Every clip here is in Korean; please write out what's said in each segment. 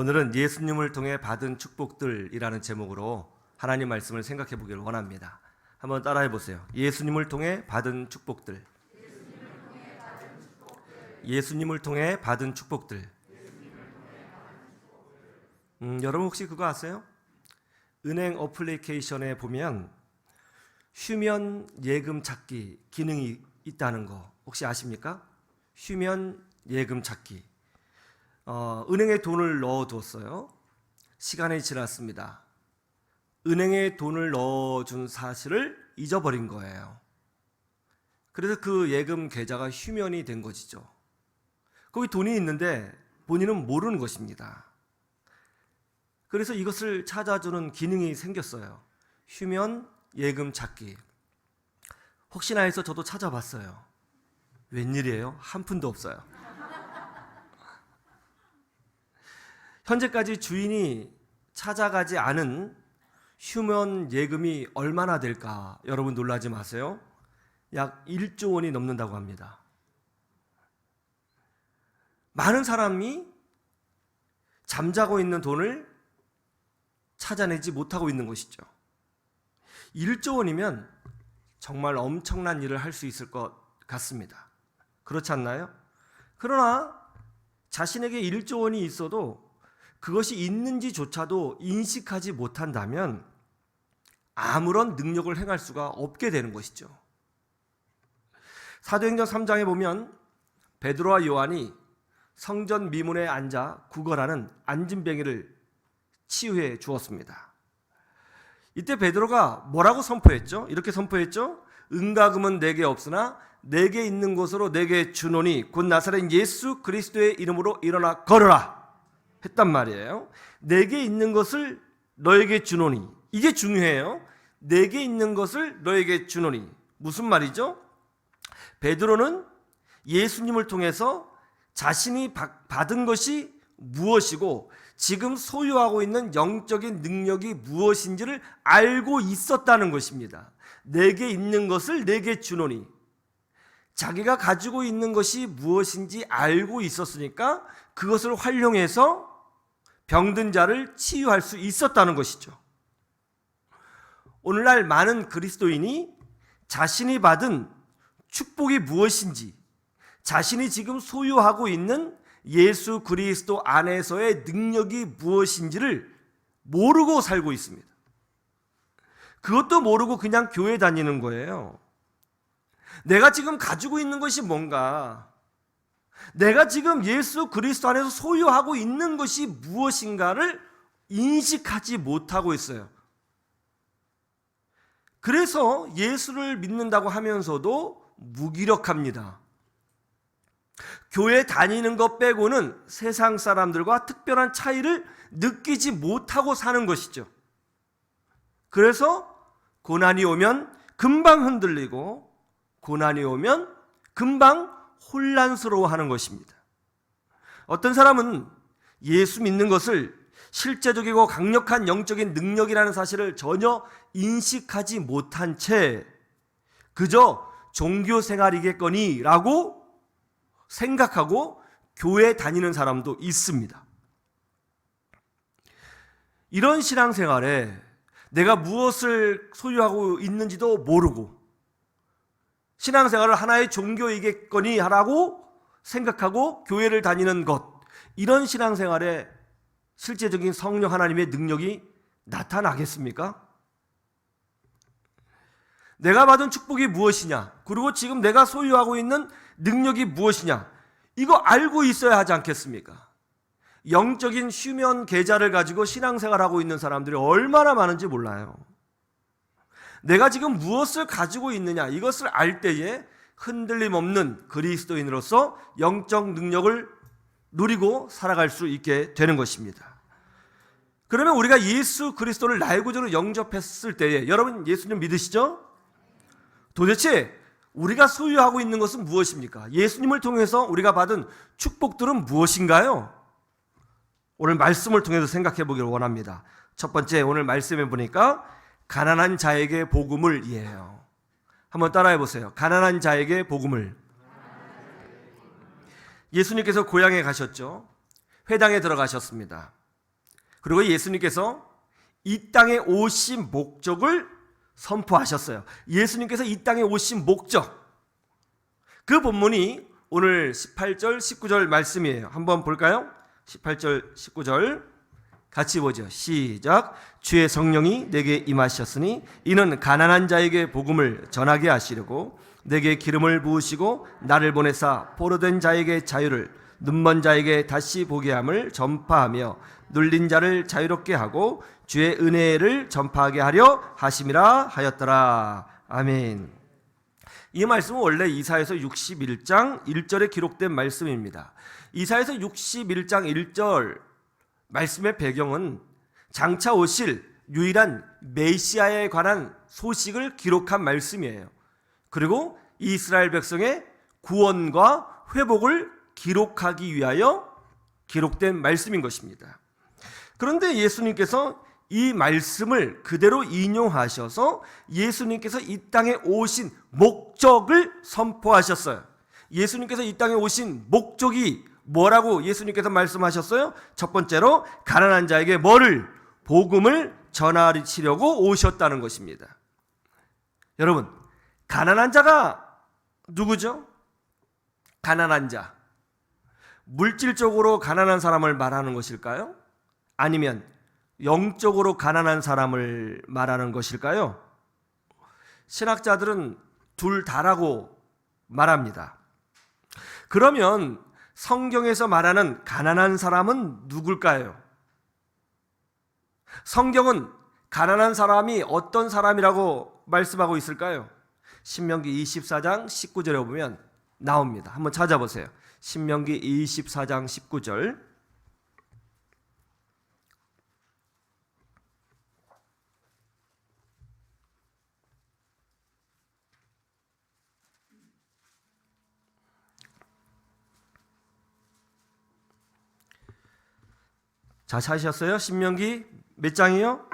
오늘은 예수님을 통해 받은 축복들이라는 제목으로 하나님 말씀을 생각해 보기를 원합니다. 한번 따라해 보세요. 예수님을 통해 받은 축복들. 예수님을 통해 받은 축복들. 여러분 혹시 그거 아세요? 은행 어플리케이션에 보면 휴면 예금 찾기 기능이 있다는 거 혹시 아십니까? 휴면 예금 찾기. 은행에 돈을 넣어두었어요. 시간이 지났습니다. 은행에 돈을 넣어준 사실을 잊어버린 거예요. 그래서 그 예금 계좌가 휴면이 된 것이죠. 거기 돈이 있는데 본인은 모르는 것입니다. 그래서 이것을 찾아주는 기능이 생겼어요. 휴면 예금 찾기. 혹시나 해서 저도 찾아봤어요. 웬일이에요? 한 푼도 없어요. 현재까지 주인이 찾아가지 않은 휴면 예금이 얼마나 될까? 여러분 놀라지 마세요. 약 1조 원이 넘는다고 합니다. 많은 사람이 잠자고 있는 돈을 찾아내지 못하고 있는 것이죠. 1조 원이면 정말 엄청난 일을 할 수 있을 것 같습니다. 그렇지 않나요? 그러나 자신에게 1조 원이 있어도 그것이 있는지조차도 인식하지 못한다면 아무런 능력을 행할 수가 없게 되는 것이죠. 사도행전 3장에 보면 베드로와 요한이 성전 미문에 앉아 구걸하는 안진뱅이를 치유해 주었습니다. 이때 베드로가 뭐라고 선포했죠? 이렇게 선포했죠? 은과 금은 내게 없으나 내게 있는 것으로 내게 주노니 곧 나사렛 예수 그리스도의 이름으로 일어나 걸어라 했단 말이에요. 내게 있는 것을 너에게 주노니, 이게 중요해요. 내게 있는 것을 너에게 주노니. 무슨 말이죠? 베드로는 예수님을 통해서 자신이 받은 것이 무엇이고 지금 소유하고 있는 영적인 능력이 무엇인지를 알고 있었다는 것입니다. 내게 있는 것을 내게 주노니. 자기가 가지고 있는 것이 무엇인지 알고 있었으니까 그것을 활용해서 병든 자를 치유할 수 있었다는 것이죠. 오늘날 많은 그리스도인이 자신이 받은 축복이 무엇인지, 자신이 지금 소유하고 있는 예수 그리스도 안에서의 능력이 무엇인지를 모르고 살고 있습니다. 그것도 모르고 그냥 교회 다니는 거예요. 내가 지금 가지고 있는 것이 뭔가, 내가 지금 예수 그리스도 안에서 소유하고 있는 것이 무엇인가를 인식하지 못하고 있어요. 그래서 예수를 믿는다고 하면서도 무기력합니다. 교회 다니는 것 빼고는 세상 사람들과 특별한 차이를 느끼지 못하고 사는 것이죠. 그래서 고난이 오면 금방 흔들리고 고난이 오면 금방 혼란스러워하는 것입니다. 어떤 사람은 예수 믿는 것을 실제적이고 강력한 영적인 능력이라는 사실을 전혀 인식하지 못한 채 그저 종교 생활이겠거니라고 생각하고 교회 다니는 사람도 있습니다. 이런 신앙생활에 내가 무엇을 소유하고 있는지도 모르고 신앙생활을 하나의 종교이겠거니 하라고 생각하고 교회를 다니는 것, 이런 신앙생활에 실제적인 성령 하나님의 능력이 나타나겠습니까? 내가 받은 축복이 무엇이냐, 그리고 지금 내가 소유하고 있는 능력이 무엇이냐, 이거 알고 있어야 하지 않겠습니까? 영적인 휴면 계좌를 가지고 신앙생활하고 있는 사람들이 얼마나 많은지 몰라요. 내가 지금 무엇을 가지고 있느냐, 이것을 알 때에 흔들림 없는 그리스도인으로서 영적 능력을 누리고 살아갈 수 있게 되는 것입니다. 그러면 우리가 예수 그리스도를 나의 구주로 영접했을 때에, 여러분 예수님 믿으시죠? 도대체 우리가 소유하고 있는 것은 무엇입니까? 예수님을 통해서 우리가 받은 축복들은 무엇인가요? 오늘 말씀을 통해서 생각해 보기를 원합니다. 첫 번째, 오늘 말씀해 보니까 가난한 자에게 복음을 이해해요. 한번 따라해 보세요. 가난한 자에게 복음을. 예수님께서 고향에 가셨죠. 회당에 들어가셨습니다. 그리고 예수님께서 이 땅에 오신 목적을 선포하셨어요. 예수님께서 이 땅에 오신 목적, 그 본문이 오늘 18절 19절 말씀이에요. 한번 볼까요? 18절 19절 같이 보죠. 시작. 주의 성령이 내게 임하셨으니 이는 가난한 자에게 복음을 전하게 하시려고 내게 기름을 부으시고 나를 보내사 포로된 자에게 자유를, 눈먼 자에게 다시 보게 함을 전파하며 눌린 자를 자유롭게 하고 주의 은혜를 전파하게 하려 하심이라 하였더라. 아멘. 이 말씀은 원래 이사야서 61장 1절에 기록된 말씀입니다. 이사야서 61장 1절 말씀의 배경은 장차 오실 유일한 메시아에 관한 소식을 기록한 말씀이에요. 그리고 이스라엘 백성의 구원과 회복을 기록하기 위하여 기록된 말씀인 것입니다. 그런데 예수님께서 이 말씀을 그대로 인용하셔서 예수님께서 이 땅에 오신 목적을 선포하셨어요. 예수님께서 이 땅에 오신 목적이 뭐라고 예수님께서 말씀하셨어요? 첫 번째로 가난한 자에게 뭐를? 복음을 전하시려고 오셨다는 것입니다. 여러분, 가난한 자가 누구죠? 가난한 자, 물질적으로 가난한 사람을 말하는 것일까요? 아니면 영적으로 가난한 사람을 말하는 것일까요? 신학자들은 둘 다라고 말합니다. 그러면 성경에서 말하는 가난한 사람은 누굴까요? 성경은 가난한 사람이 어떤 사람이라고 말씀하고 있을까요? 신명기 24장 19절에 보면 나옵니다. 한번 찾아보세요. 신명기 24장 19절. 자, 찾으셨어요? 신명기 몇 장이요?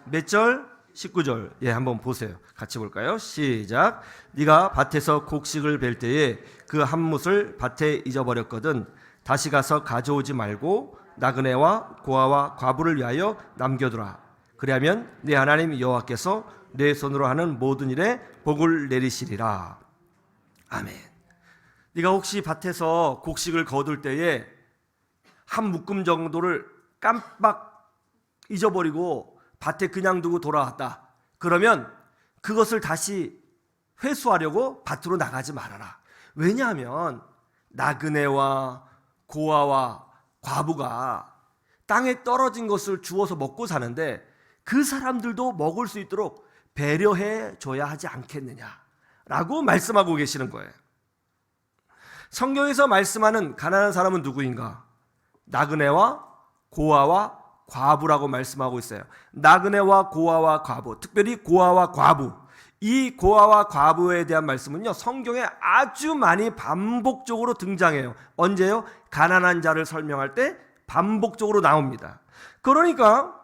몇 절? 19절. 예, 한번 보세요. 같이 볼까요? 시작. 네가 밭에서 곡식을 벨 때에 그 한 뭇을 밭에 잊어버렸거든 다시 가서 가져오지 말고 나그네와 고아와 과부를 위하여 남겨두라. 그리하면 네 하나님 여호와께서 내 손으로 하는 모든 일에 복을 내리시리라. 아멘. 네가 혹시 밭에서 곡식을 거둘 때에 한 묶음 정도를 깜빡 잊어버리고 밭에 그냥 두고 돌아왔다. 그러면 그것을 다시 회수하려고 밭으로 나가지 말아라. 왜냐하면 나그네와 고아와 과부가 땅에 떨어진 것을 주워서 먹고 사는데 그 사람들도 먹을 수 있도록 배려해 줘야 하지 않겠느냐라고 말씀하고 계시는 거예요. 성경에서 말씀하는 가난한 사람은 누구인가? 나그네와 고아와 과부라고 말씀하고 있어요. 나그네와 고아와 과부, 특별히 고아와 과부. 이 고아와 과부에 대한 말씀은요, 성경에 아주 많이 반복적으로 등장해요. 언제요? 가난한 자를 설명할 때 반복적으로 나옵니다. 그러니까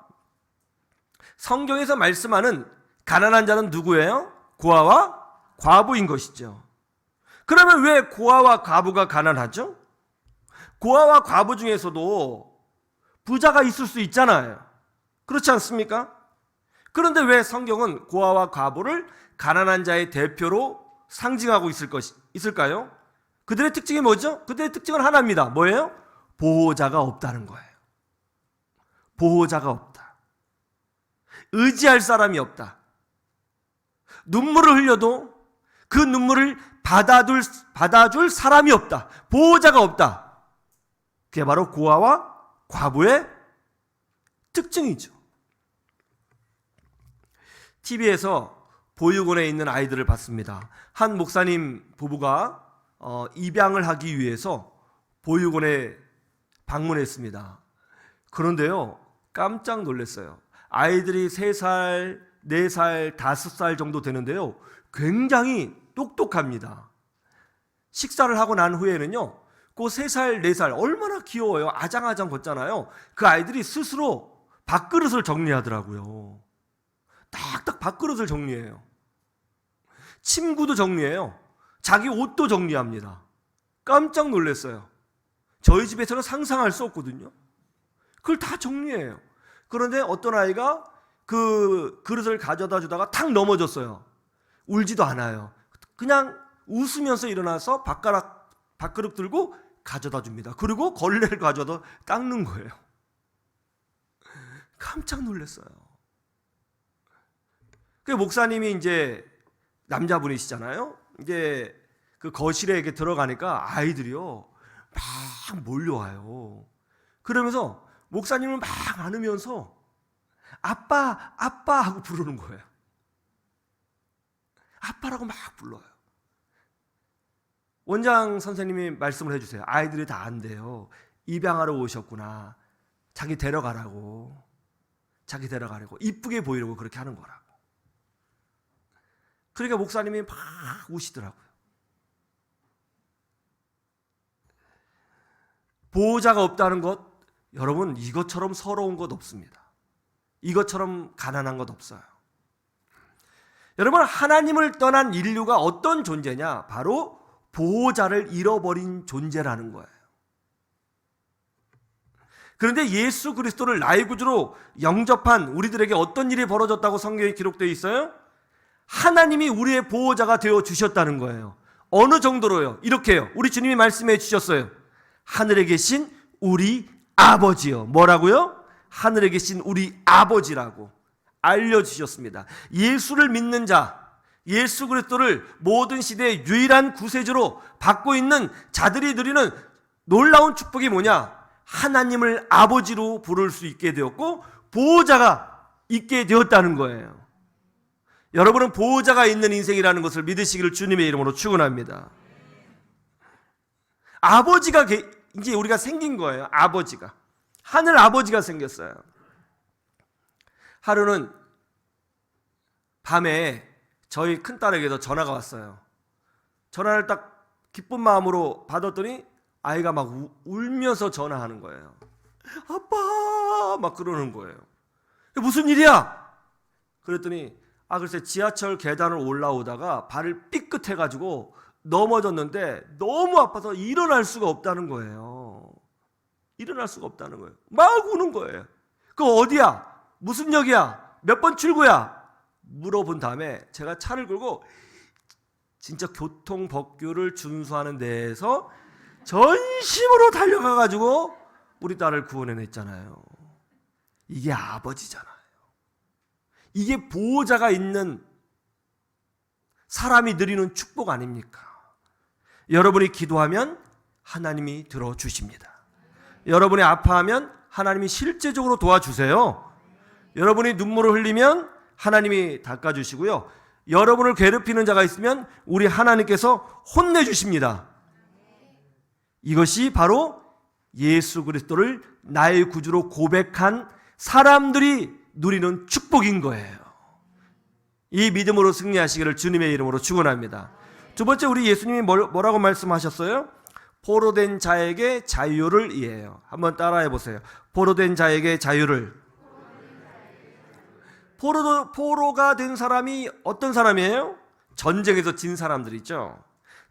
성경에서 말씀하는 가난한 자는 누구예요? 고아와 과부인 것이죠. 그러면 왜 고아와 과부가 가난하죠? 고아와 과부 중에서도 부자가 있을 수 있잖아요. 그렇지 않습니까? 그런데 왜 성경은 고아와 과부를 가난한 자의 대표로 상징하고 있을까요? 그들의 특징이 뭐죠? 그들의 특징은 하나입니다. 뭐예요? 보호자가 없다는 거예요. 보호자가 없다. 의지할 사람이 없다. 눈물을 흘려도 그 눈물을 받아줄 사람이 없다. 보호자가 없다. 그게 바로 고아와 과부의 특징이죠. TV에서 보육원에 있는 아이들을 봤습니다. 한 목사님 부부가 입양을 하기 위해서 보육원에 방문했습니다. 그런데요, 깜짝 놀랐어요. 아이들이 3살, 4살, 5살 정도 되는데요, 굉장히 똑똑합니다. 식사를 하고 난 후에는요, 그 3살, 4살 얼마나 귀여워요. 아장아장 걷잖아요. 그 아이들이 스스로 밥그릇을 정리하더라고요. 딱딱 밥그릇을 정리해요. 침구도 정리해요. 자기 옷도 정리합니다. 깜짝 놀랐어요. 저희 집에서는 상상할 수 없거든요. 그걸 다 정리해요. 그런데 어떤 아이가 그 그릇을 가져다 주다가 탁 넘어졌어요. 울지도 않아요. 그냥 웃으면서 일어나서 밥그릇 들고 가져다 줍니다. 그리고 걸레를 가져다 닦는 거예요. 깜짝 놀랐어요. 그 목사님이 이제 남자분이시잖아요. 이제 그 거실에 이렇게 들어가니까 아이들이요 막 몰려와요. 그러면서 목사님을 막 안으면서 아빠, 아빠 하고 부르는 거예요. 아빠라고 막 불러요. 원장 선생님이 말씀을 해주세요. 아이들이 다 안 돼요. 입양하러 오셨구나. 자기 데려가라고. 이쁘게 보이려고 그렇게 하는 거라고. 그러니까 목사님이 막 우시더라고요. 보호자가 없다는 것, 여러분 이것처럼 서러운 것 없습니다. 이것처럼 가난한 것 없어요. 여러분, 하나님을 떠난 인류가 어떤 존재냐? 바로 보호자를 잃어버린 존재라는 거예요. 그런데 예수 그리스도를 나의 구주로 영접한 우리들에게 어떤 일이 벌어졌다고 성경에 기록되어 있어요? 하나님이 우리의 보호자가 되어 주셨다는 거예요. 어느 정도로요? 이렇게요. 우리 주님이 말씀해 주셨어요. 하늘에 계신 우리 아버지요. 뭐라고요? 하늘에 계신 우리 아버지라고 알려주셨습니다. 예수를 믿는 자, 예수 그리스도를 모든 시대의 유일한 구세주로 받고 있는 자들이 누리는 놀라운 축복이 뭐냐? 하나님을 아버지로 부를 수 있게 되었고 보호자가 있게 되었다는 거예요. 여러분은 보호자가 있는 인생이라는 것을 믿으시기를 주님의 이름으로 축원합니다. 아버지가 이제 우리가 생긴 거예요. 아버지가. 하늘 아버지가 생겼어요. 하루는 밤에 저희 큰딸에게도 전화가 왔어요. 전화를 딱 기쁜 마음으로 받았더니 아이가 막 울면서 전화하는 거예요. 아빠 막 그러는 거예요. 무슨 일이야? 그랬더니 글쎄 지하철 계단을 올라오다가 발을 삐끗해가지고 넘어졌는데 너무 아파서 일어날 수가 없다는 거예요. 일어날 수가 없다는 거예요. 막 우는 거예요. 그거 어디야? 무슨 역이야? 몇 번 출구야? 물어본 다음에 제가 차를 끌고 진짜 교통법규를 준수하는 데에서 전심으로 달려가가지고 우리 딸을 구원해냈잖아요. 이게 아버지잖아요. 이게 보호자가 있는 사람이 누리는 축복 아닙니까? 여러분이 기도하면 하나님이 들어주십니다. 여러분이 아파하면 하나님이 실제적으로 도와주세요. 여러분이 눈물을 흘리면 하나님이 닦아주시고요. 여러분을 괴롭히는 자가 있으면 우리 하나님께서 혼내주십니다. 이것이 바로 예수 그리스도를 나의 구주로 고백한 사람들이 누리는 축복인 거예요. 이 믿음으로 승리하시기를 주님의 이름으로 축원합니다. 두 번째, 우리 예수님이 뭐라고 말씀하셨어요? 포로된 자에게 자유를 이해해요. 한번 따라해 보세요. 포로된 자에게 자유를. 포로가 된 사람이 어떤 사람이에요? 전쟁에서 진 사람들이죠.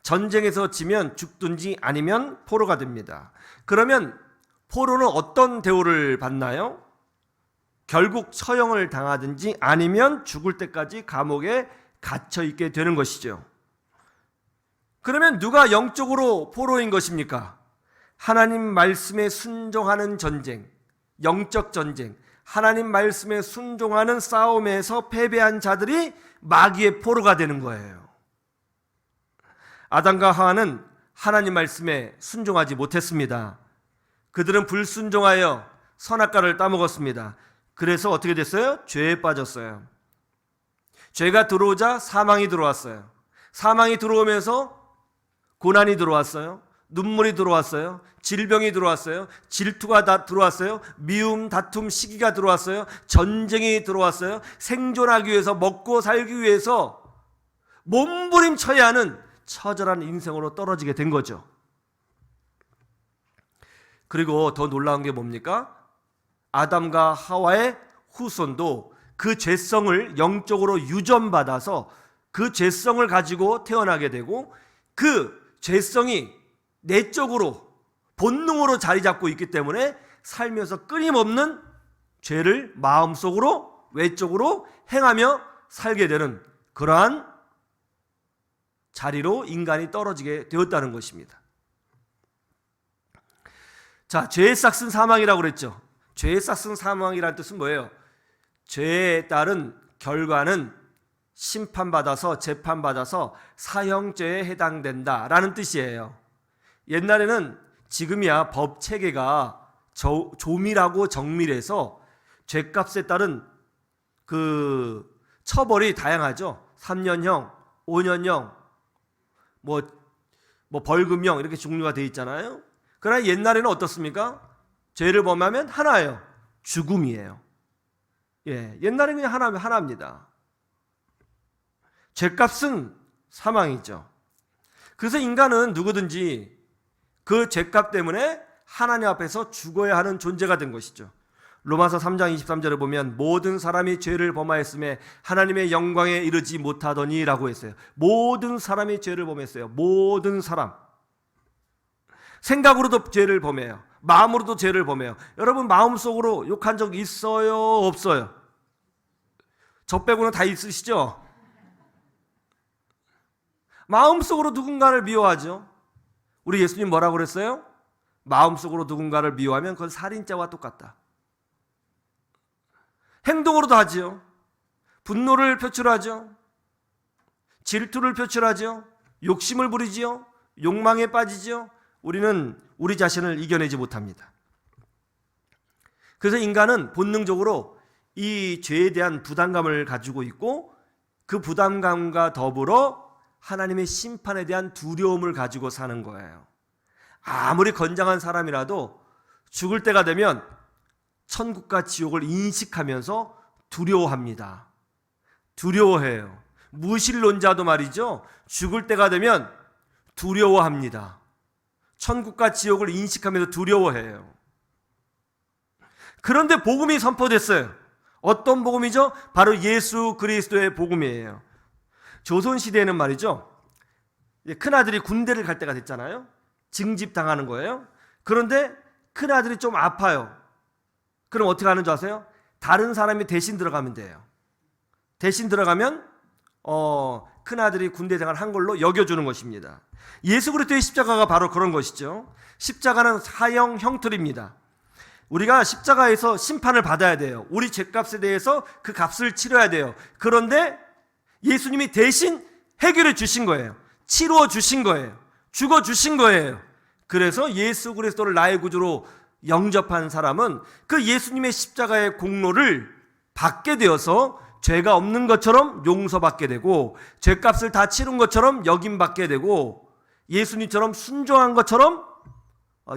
전쟁에서 지면 죽든지 아니면 포로가 됩니다. 그러면 포로는 어떤 대우를 받나요? 결국 처형을 당하든지 아니면 죽을 때까지 감옥에 갇혀 있게 되는 것이죠. 그러면 누가 영적으로 포로인 것입니까? 하나님 말씀에 순종하는 전쟁, 영적 전쟁, 하나님 말씀에 순종하는 싸움에서 패배한 자들이 마귀의 포로가 되는 거예요. 아담과 하와는 하나님 말씀에 순종하지 못했습니다. 그들은 불순종하여 선악과를 따먹었습니다. 그래서 어떻게 됐어요? 죄에 빠졌어요. 죄가 들어오자 사망이 들어왔어요. 사망이 들어오면서 고난이 들어왔어요. 눈물이 들어왔어요. 질병이 들어왔어요. 질투가 다 들어왔어요. 미움, 다툼, 시기가 들어왔어요. 전쟁이 들어왔어요. 생존하기 위해서, 먹고 살기 위해서 몸부림쳐야 하는 처절한 인생으로 떨어지게 된 거죠. 그리고 더 놀라운 게 뭡니까? 아담과 하와의 후손도 그 죄성을 영적으로 유전받아서 그 죄성을 가지고 태어나게 되고 그 죄성이 내적으로 본능으로 자리 잡고 있기 때문에 살면서 끊임없는 죄를 마음속으로 외적으로 행하며 살게 되는 그러한 자리로 인간이 떨어지게 되었다는 것입니다. 자, 죄의 싹은 사망이라고 그랬죠. 죄의 싹은 사망이라는 뜻은 뭐예요? 죄에 따른 결과는 심판받아서 재판받아서 사형죄에 해당된다라는 뜻이에요. 옛날에는 지금이야 법 체계가 조밀하고 정밀해서 죄값에 따른 그 처벌이 다양하죠. 3년형, 5년형, 뭐 벌금형 이렇게 종류가 되어 있잖아요. 그러나 옛날에는 어떻습니까? 죄를 범하면 하나예요. 죽음이에요. 예, 옛날에는 그냥 하나입니다. 죄값은 사망이죠. 그래서 인간은 누구든지 그 죄값 때문에 하나님 앞에서 죽어야 하는 존재가 된 것이죠. 로마서 3장 23절을 보면 모든 사람이 죄를 범하였음에 하나님의 영광에 이르지 못하더니 라고 했어요. 모든 사람이 죄를 범했어요. 모든 사람. 생각으로도 죄를 범해요. 마음으로도 죄를 범해요. 여러분 마음속으로 욕한 적 있어요? 없어요? 저 빼고는 다 있으시죠? 마음속으로 누군가를 미워하죠. 우리 예수님 뭐라고 그랬어요? 마음속으로 누군가를 미워하면 그건 살인죄와 똑같다. 행동으로도 하지요. 분노를 표출하죠. 질투를 표출하죠. 욕심을 부리지요. 욕망에 빠지죠. 우리는 우리 자신을 이겨내지 못합니다. 그래서 인간은 본능적으로 이 죄에 대한 부담감을 가지고 있고 그 부담감과 더불어 하나님의 심판에 대한 두려움을 가지고 사는 거예요. 아무리 건장한 사람이라도 죽을 때가 되면 천국과 지옥을 인식하면서 두려워합니다. 두려워해요. 무신론자도 말이죠. 죽을 때가 되면 두려워합니다. 천국과 지옥을 인식하면서 두려워해요. 그런데 복음이 선포됐어요. 어떤 복음이죠? 바로 예수 그리스도의 복음이에요. 조선시대에는 말이죠, 큰아들이 군대를 갈 때가 됐잖아요. 징집당하는 거예요. 그런데 큰아들이 좀 아파요. 그럼 어떻게 하는 줄 아세요? 다른 사람이 대신 들어가면 돼요. 대신 들어가면 큰아들이 군대 생활을 한 걸로 여겨주는 것입니다. 예수 그리스도의 십자가가 바로 그런 것이죠. 십자가는 사형 형틀입니다. 우리가 십자가에서 심판을 받아야 돼요. 우리 죄값에 대해서 그 값을 치러야 돼요. 그런데 예수님이 대신 해결해 주신 거예요. 치루어 주신 거예요. 죽어 주신 거예요. 그래서 예수 그리스도를 나의 구주로 영접한 사람은 그 예수님의 십자가의 공로를 받게 되어서 죄가 없는 것처럼 용서받게 되고 죄값을 다 치른 것처럼 여김받게 되고 예수님처럼 순종한 것처럼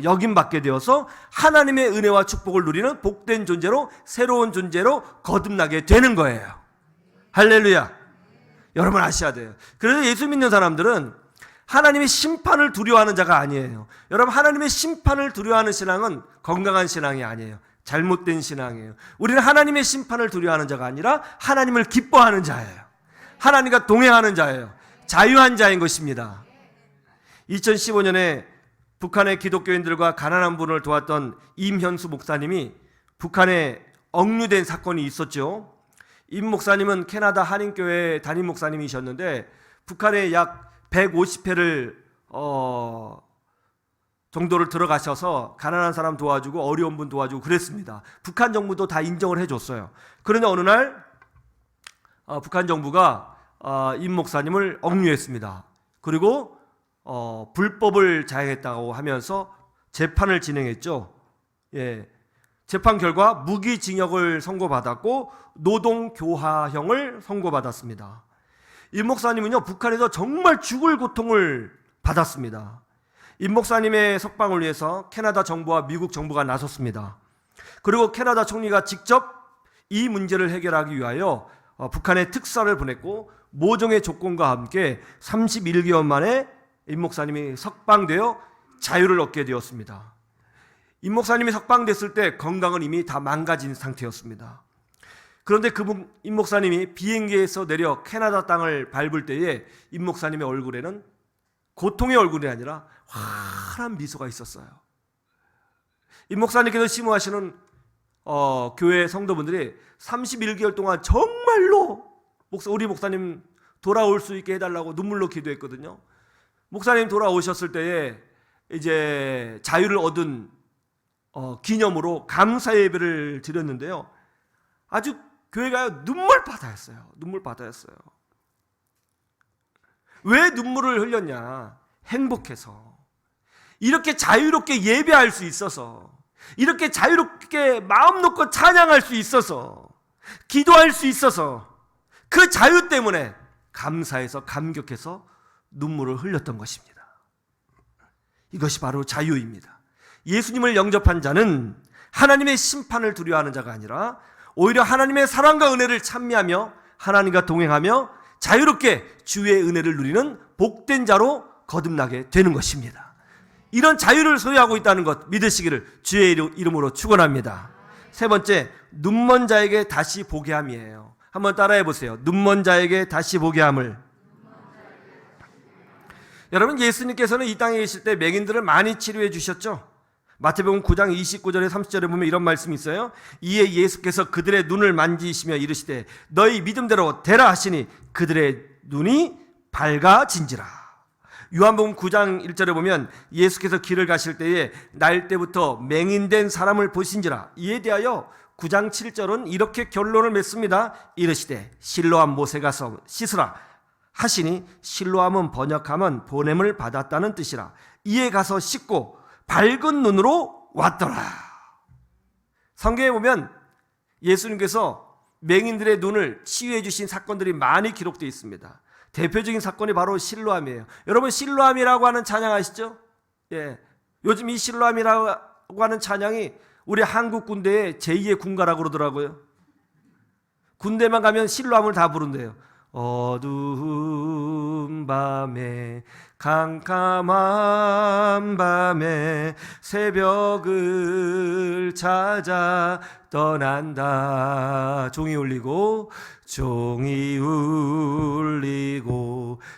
여김받게 되어서 하나님의 은혜와 축복을 누리는 복된 존재로 새로운 존재로 거듭나게 되는 거예요. 할렐루야. 여러분 아셔야 돼요. 그래서 예수 믿는 사람들은 하나님의 심판을 두려워하는 자가 아니에요. 여러분 하나님의 심판을 두려워하는 신앙은 건강한 신앙이 아니에요. 잘못된 신앙이에요. 우리는 하나님의 심판을 두려워하는 자가 아니라 하나님을 기뻐하는 자예요. 하나님과 동행하는 자예요. 자유한 자인 것입니다. 2015년에 북한의 기독교인들과 가난한 분을 도왔던 임현수 목사님이 북한에 억류된 사건이 있었죠. 임 목사님은 캐나다 한인교회 담임 목사님이셨는데 북한에 약 150회를 정도를 들어가셔서 가난한 사람 도와주고 어려운 분 도와주고 그랬습니다. 북한 정부도 다 인정을 해줬어요. 그런데 어느 날 북한 정부가 임 목사님을 억류했습니다. 그리고 불법을 자행했다고 하면서 재판을 진행했죠. 예, 재판 결과 무기징역을 선고받았고 노동교화형을 선고받았습니다. 임 목사님은요 북한에서 정말 죽을 고통을 받았습니다. 임 목사님의 석방을 위해서 캐나다 정부와 미국 정부가 나섰습니다. 그리고 캐나다 총리가 직접 이 문제를 해결하기 위하여 북한에 특사를 보냈고 모종의 조건과 함께 31개월 만에 임 목사님이 석방되어 자유를 얻게 되었습니다. 임 목사님이 석방됐을 때 건강은 이미 다 망가진 상태였습니다. 그런데 임 목사님이 비행기에서 내려 캐나다 땅을 밟을 때에 임 목사님의 얼굴에는 고통의 얼굴이 아니라 환한 미소가 있었어요. 임 목사님께서 심호하시는 교회 성도분들이 31개월 동안 정말로 우리 목사님 돌아올 수 있게 해달라고 눈물로 기도했거든요. 목사님 돌아오셨을 때에 이제 자유를 얻은 기념으로 감사 예배를 드렸는데요. 아주 교회가 눈물바다였어요. 눈물바다였어요. 왜 눈물을 흘렸냐? 행복해서. 이렇게 자유롭게 예배할 수 있어서, 이렇게 자유롭게 마음 놓고 찬양할 수 있어서, 기도할 수 있어서, 그 자유 때문에 감사해서 감격해서 눈물을 흘렸던 것입니다. 이것이 바로 자유입니다. 예수님을 영접한 자는 하나님의 심판을 두려워하는 자가 아니라 오히려 하나님의 사랑과 은혜를 찬미하며 하나님과 동행하며 자유롭게 주의 은혜를 누리는 복된 자로 거듭나게 되는 것입니다. 이런 자유를 소유하고 있다는 것 믿으시기를 주의 이름으로 축원합니다. 세 번째, 눈먼 자에게 다시 보게 함이에요. 한번 따라해 보세요. 눈먼 자에게 다시 보게 함을. 여러분, 예수님께서는 이 땅에 계실 때 맹인들을 많이 치료해 주셨죠. 마태복음 9장 29절에 30절에 보면 이런 말씀이 있어요. 이에 예수께서 그들의 눈을 만지시며 이르시되 너희 믿음대로 되라 하시니 그들의 눈이 밝아진지라. 요한복음 9장 1절에 보면 예수께서 길을 가실 때에 날 때부터 맹인된 사람을 보신지라. 이에 대하여 9장 7절은 이렇게 결론을 맺습니다. 이르시되 실로암 못에 가서 씻으라 하시니, 실로암은 번역하면 보냄을 받았다는 뜻이라. 이에 가서 씻고 밝은 눈으로 왔더라. 성경에 보면 예수님께서 맹인들의 눈을 치유해 주신 사건들이 많이 기록되어 있습니다. 대표적인 사건이 바로 실로암이에요. 여러분, 실로암이라고 하는 찬양 아시죠? 예. 요즘 이 실로암이라고 하는 찬양이 우리 한국 군대의 제2의 군가라고 그러더라고요. 군대만 가면 실로암을 다 부른대요. 어두운 밤에 캄캄한 밤에 새벽을 찾아 떠난다. 종이 울리고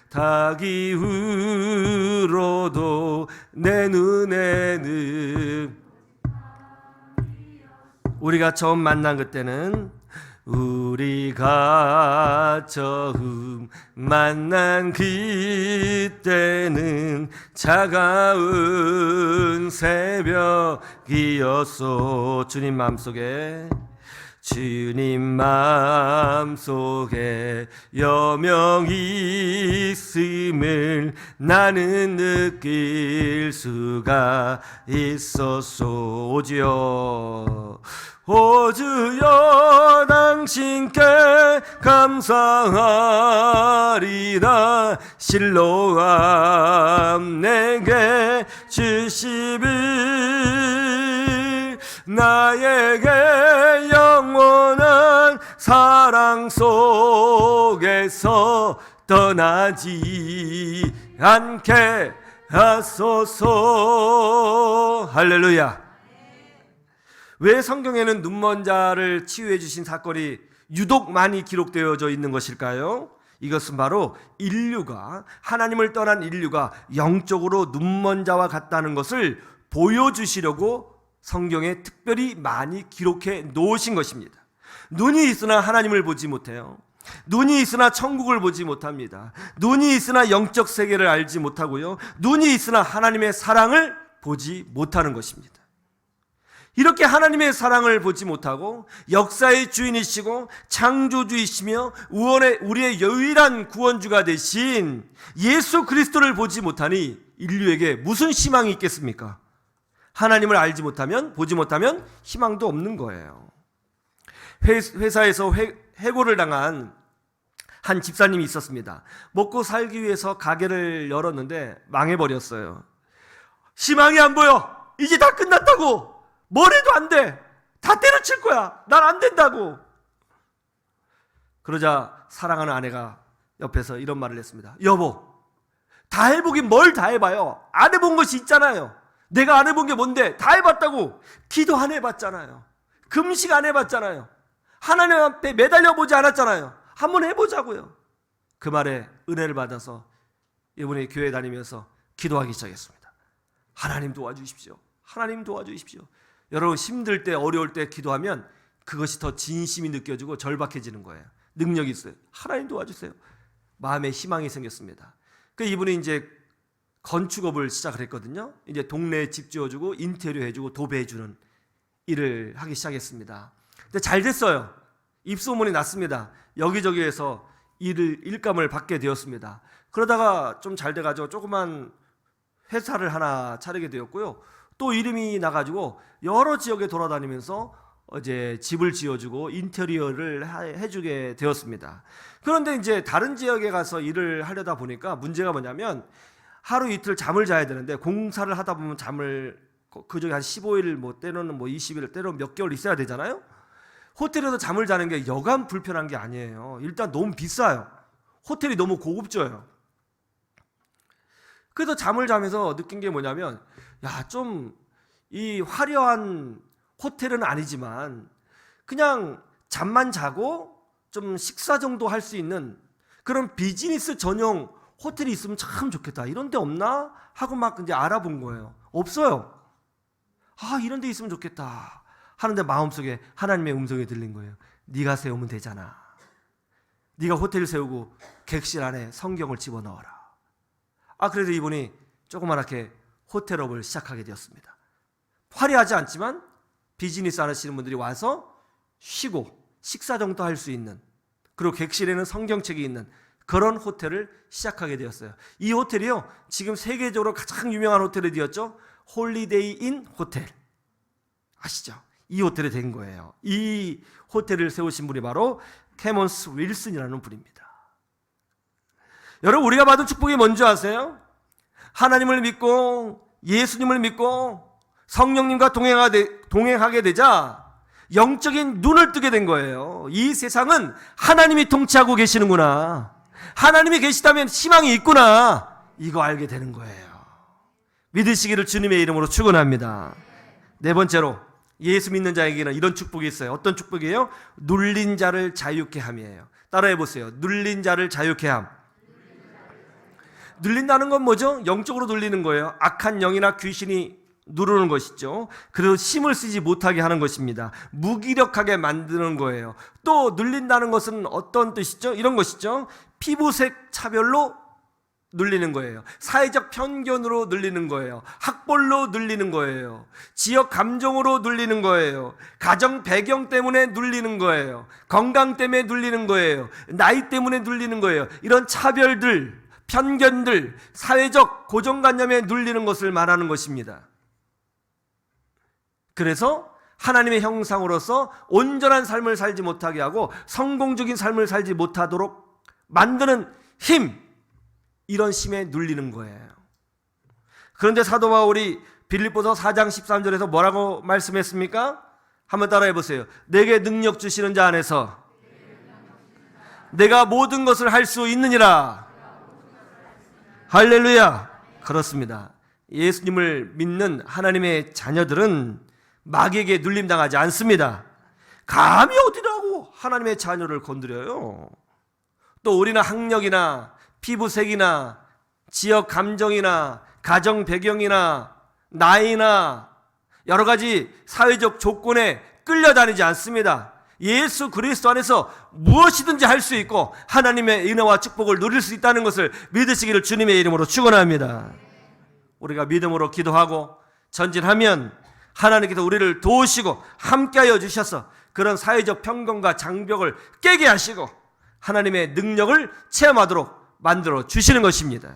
닭이 울어도 내 눈에는. 우리가 처음 만난 그때는 우리가 처음 만난 그때는 차가운 새벽이었소. 주님 마음속에, 주님 마음속에 여명이 있음을 나는 느낄 수가 있었소. 오주여, 오주여 당신께 감사하리라. 실로암 내게 주시길 나에게 영원한 사랑 속에서 떠나지 않게 하소서. 할렐루야. 왜 성경에는 눈먼 자를 치유해 주신 사건이 유독 많이 기록되어져 있는 것일까요? 이것은 바로 인류가, 하나님을 떠난 인류가 영적으로 눈먼 자와 같다는 것을 보여주시려고 성경에 특별히 많이 기록해 놓으신 것입니다. 눈이 있으나 하나님을 보지 못해요. 눈이 있으나 천국을 보지 못합니다. 눈이 있으나 영적 세계를 알지 못하고요. 눈이 있으나 하나님의 사랑을 보지 못하는 것입니다. 이렇게 하나님의 사랑을 보지 못하고 역사의 주인이시고 창조주이시며 우리의 유일한 구원주가 되신 예수 그리스도를 보지 못하니 인류에게 무슨 희망이 있겠습니까? 하나님을 알지 못하면, 보지 못하면 희망도 없는 거예요. 회사에서 해고를 당한 한 집사님이 있었습니다. 먹고 살기 위해서 가게를 열었는데 망해버렸어요. 희망이 안 보여. 이제 다 끝났다고. 뭘 해도 안 돼. 다 때려칠 거야. 난 안 된다고. 그러자 사랑하는 아내가 옆에서 이런 말을 했습니다. 여보, 다 해보긴 뭘 다 해봐요. 안 해본 것이 있잖아요. 내가 안 해본 게 뭔데? 다 해봤다고. 기도 안 해봤잖아요. 금식 안 해봤잖아요. 하나님 앞에 매달려 보지 않았잖아요. 한번 해보자고요. 그 말에 은혜를 받아서 이분이 교회 다니면서 기도하기 시작했습니다. 하나님 도와주십시오. 하나님 도와주십시오. 여러분 힘들 때 어려울 때 기도하면 그것이 더 진심이 느껴지고 절박해지는 거예요. 능력이 있어요. 하나님 도와주세요. 마음에 희망이 생겼습니다. 그 이분이 이제 건축업을 시작을 했거든요. 이제 동네에 집 지어주고 인테리어 해주고 도배해주는 일을 하기 시작했습니다. 근데 잘 됐어요. 입소문이 났습니다. 여기저기에서 일감을 받게 되었습니다. 그러다가 좀 잘 돼가지고 조그만 회사를 하나 차리게 되었고요. 또 이름이 나가지고 여러 지역에 돌아다니면서 이제 집을 지어주고 인테리어를 해주게 되었습니다. 그런데 이제 다른 지역에 가서 일을 하려다 보니까 문제가 뭐냐면 하루 이틀 잠을 자야 되는데 공사를 하다 보면 잠을 그저기 한 15일 뭐 때로는 뭐 20일 때로는 몇 개월 있어야 되잖아요. 호텔에서 잠을 자는 게 여간 불편한 게 아니에요. 일단 너무 비싸요. 호텔이 너무 고급져요. 그래서 잠을 자면서 느낀 게 뭐냐면 야, 좀 이 화려한 호텔은 아니지만 그냥 잠만 자고 좀 식사 정도 할 수 있는 그런 비즈니스 전용 호텔이 있으면 참 좋겠다. 이런 데 없나? 하고 막 이제 알아본 거예요. 없어요. 아, 이런 데 있으면 좋겠다 하는데 마음속에 하나님의 음성이 들린 거예요. 네가 세우면 되잖아. 네가 호텔 세우고 객실 안에 성경을 집어넣어라. 아, 그래서 이분이 조그맣게 호텔업을 시작하게 되었습니다. 화려하지 않지만 비즈니스 하시는 분들이 와서 쉬고 식사 정도 할 수 있는, 그리고 객실에는 성경책이 있는 그런 호텔을 시작하게 되었어요. 이 호텔이요, 지금 세계적으로 가장 유명한 호텔이 되었죠. 홀리데이 인 호텔 아시죠? 이 호텔이 된 거예요. 이 호텔을 세우신 분이 바로 캐먼스 윌슨이라는 분입니다. 여러분, 우리가 받은 축복이 뭔지 아세요? 하나님을 믿고 예수님을 믿고 성령님과 동행하게 되자 영적인 눈을 뜨게 된 거예요. 이 세상은 하나님이 통치하고 계시는구나, 하나님이 계시다면 희망이 있구나, 이거 알게 되는 거예요. 믿으시기를 주님의 이름으로 축원합니다. 네 번째로, 예수 믿는 자에게는 이런 축복이 있어요. 어떤 축복이에요? 눌린 자를 자유케 함이에요. 따라해 보세요. 눌린 자를 자유케 함. 눌린다는 건 뭐죠? 영적으로 눌리는 거예요. 악한 영이나 귀신이 누르는 것이죠. 그래서 힘을 쓰지 못하게 하는 것입니다. 무기력하게 만드는 거예요. 또 눌린다는 것은 어떤 뜻이죠? 이런 것이죠. 피부색 차별로 눌리는 거예요. 사회적 편견으로 눌리는 거예요. 학벌로 눌리는 거예요. 지역 감정으로 눌리는 거예요. 가정 배경 때문에 눌리는 거예요. 건강 때문에 눌리는 거예요. 나이 때문에 눌리는 거예요. 이런 차별들, 편견들, 사회적 고정관념에 눌리는 것을 말하는 것입니다. 그래서 하나님의 형상으로서 온전한 삶을 살지 못하게 하고 성공적인 삶을 살지 못하도록 만드는 힘, 이런 힘에 눌리는 거예요. 그런데 사도 바울이 빌립보서 4장 13절에서 뭐라고 말씀했습니까? 한번 따라해 보세요. 내게 능력 주시는 자 안에서 내가 모든 것을 할 수 있느니라. 할렐루야. 그렇습니다. 예수님을 믿는 하나님의 자녀들은 마귀에게 눌림당하지 않습니다. 감히 어디라고 하나님의 자녀를 건드려요. 또 우리는 학력이나 피부색이나 지역 감정이나 가정 배경이나 나이나 여러 가지 사회적 조건에 끌려다니지 않습니다. 예수 그리스도 안에서 무엇이든지 할 수 있고 하나님의 은혜와 축복을 누릴 수 있다는 것을 믿으시기를 주님의 이름으로 축원합니다. 우리가 믿음으로 기도하고 전진하면 하나님께서 우리를 도우시고 함께하여 주셔서 그런 사회적 편견과 장벽을 깨게 하시고 하나님의 능력을 체험하도록 만들어 주시는 것입니다.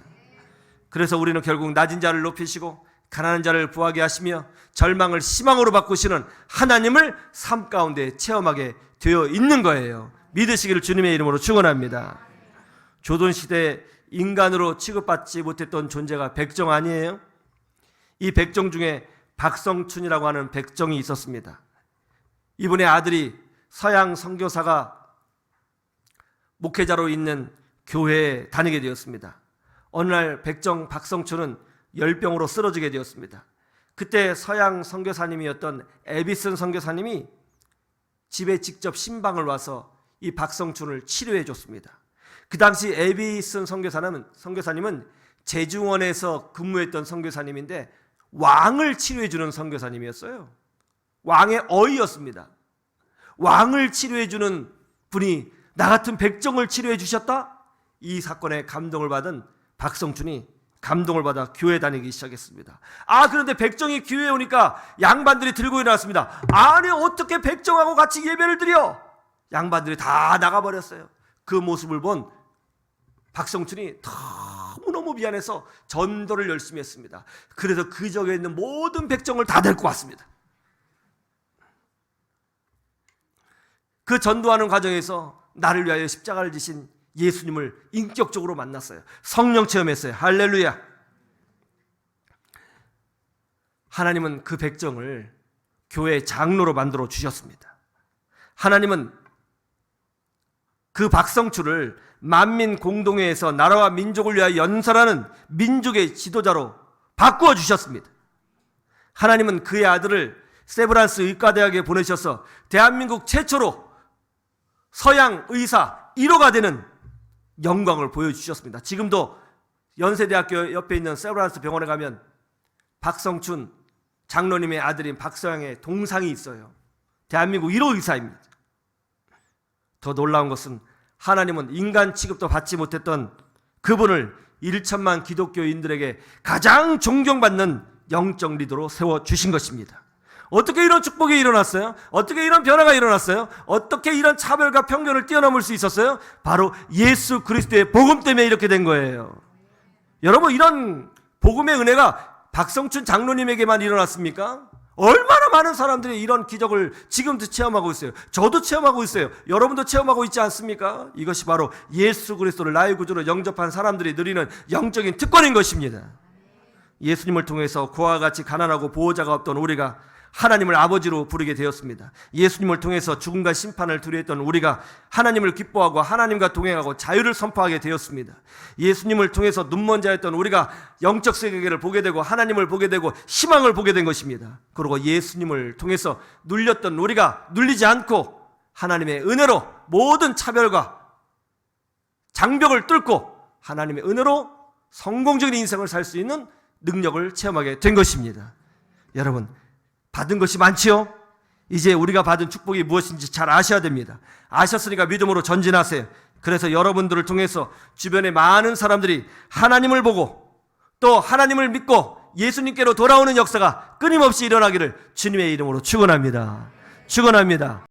그래서 우리는 결국 낮은 자를 높이시고 가난한 자를 부하게 하시며 절망을 희망으로 바꾸시는 하나님을 삶 가운데 체험하게 되어 있는 거예요. 믿으시기를 주님의 이름으로 축원합니다. 조선시대 인간으로 취급받지 못했던 존재가 백정 아니에요? 이 백정 중에 박성춘이라고 하는 백정이 있었습니다. 이분의 아들이 서양 선교사가 목회자로 있는 교회에 다니게 되었습니다. 어느 날 백정 박성춘은 열병으로 쓰러지게 되었습니다. 그때 서양 선교사님이었던 에비슨 선교사님이 집에 직접 신방을 와서 이 박성춘을 치료해 줬습니다. 그 당시 에비슨 선교사님은 제중원에서 근무했던 선교사님인데 왕을 치료해 주는 선교사님이었어요. 왕의 어이였습니다. 왕을 치료해주는 분이 나 같은 백정을 치료해 주셨다? 이 사건에 감동을 받은 박성춘이 감동을 받아 교회 다니기 시작했습니다. 그런데 백정이 교회에 오니까 양반들이 들고 일어났습니다. 아니, 어떻게 백정하고 같이 예배를 드려? 양반들이 다 나가버렸어요. 그 모습을 본 박성춘이 너무너무 미안해서 전도를 열심히 했습니다. 그래서 그 지역에 있는 모든 백정을 다 데리고 왔습니다. 그 전도하는 과정에서 나를 위하여 십자가를 지신 예수님을 인격적으로 만났어요. 성령 체험했어요. 할렐루야. 하나님은 그 백정을 교회 장로로 만들어 주셨습니다. 하나님은 그 박성춘을 만민 공동회에서 나라와 민족을 위하여 연설하는 민족의 지도자로 바꾸어 주셨습니다. 하나님은 그의 아들을 세브란스 의과대학에 보내셔서 대한민국 최초로 서양 의사 1호가 되는 영광을 보여주셨습니다. 지금도 연세대학교 옆에 있는 세브란스 병원에 가면 박성춘 장로님의 아들인 박서양의 동상이 있어요. 대한민국 1호 의사입니다. 더 놀라운 것은 하나님은 인간 취급도 받지 못했던 그분을 1천만 기독교인들에게 가장 존경받는 영적 리더로 세워주신 것입니다. 어떻게 이런 축복이 일어났어요? 어떻게 이런 변화가 일어났어요? 어떻게 이런 차별과 편견을 뛰어넘을 수 있었어요? 바로 예수 그리스도의 복음 때문에 이렇게 된 거예요. 여러분, 이런 복음의 은혜가 박성춘 장로님에게만 일어났습니까? 얼마나 많은 사람들이 이런 기적을 지금도 체험하고 있어요. 저도 체험하고 있어요. 여러분도 체험하고 있지 않습니까? 이것이 바로 예수 그리스도를 나의 구주로 영접한 사람들이 누리는 영적인 특권인 것입니다. 예수님을 통해서 그와 같이 가난하고 보호자가 없던 우리가 하나님을 아버지로 부르게 되었습니다. 예수님을 통해서 죽음과 심판을 두려워했던 우리가 하나님을 기뻐하고 하나님과 동행하고 자유를 선포하게 되었습니다. 예수님을 통해서 눈먼 자였던 우리가 영적 세계를 보게 되고 하나님을 보게 되고 희망을 보게 된 것입니다. 그리고 예수님을 통해서 눌렸던 우리가 눌리지 않고 하나님의 은혜로 모든 차별과 장벽을 뚫고 하나님의 은혜로 성공적인 인생을 살 수 있는 능력을 체험하게 된 것입니다. 여러분, 받은 것이 많지요? 이제 우리가 받은 축복이 무엇인지 잘 아셔야 됩니다. 아셨으니까 믿음으로 전진하세요. 그래서 여러분들을 통해서 주변의 많은 사람들이 하나님을 보고 또 하나님을 믿고 예수님께로 돌아오는 역사가 끊임없이 일어나기를 주님의 이름으로 축원합니다. 축원합니다.